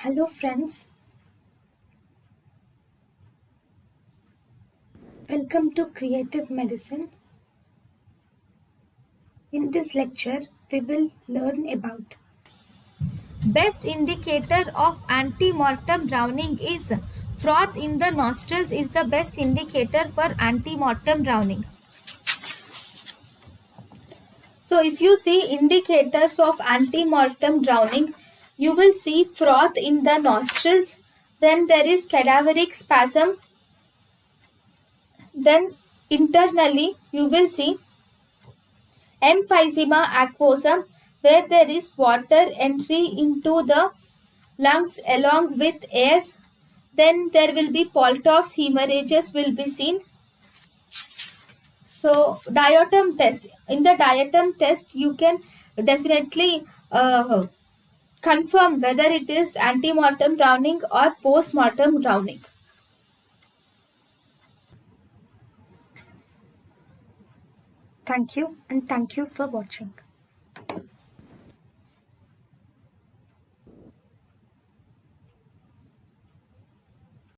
Hello friends, welcome to Creative Medicine. In this lecture, we will learn about best indicator of antemortem drowning is froth in the nostrils is the best indicator for antemortem drowning. So if you see indicators of antemortem drowning, you will see froth in the nostrils, then there is cadaveric spasm, then internally you will see emphysema aquosum, where there is water entry into the lungs along with air. Then there will be Poltoff's hemorrhages will be seen. So diatom test. In the diatom test, you can definitely confirm whether it is antemortem drowning or post-mortem drowning. Thank you and thank you for watching.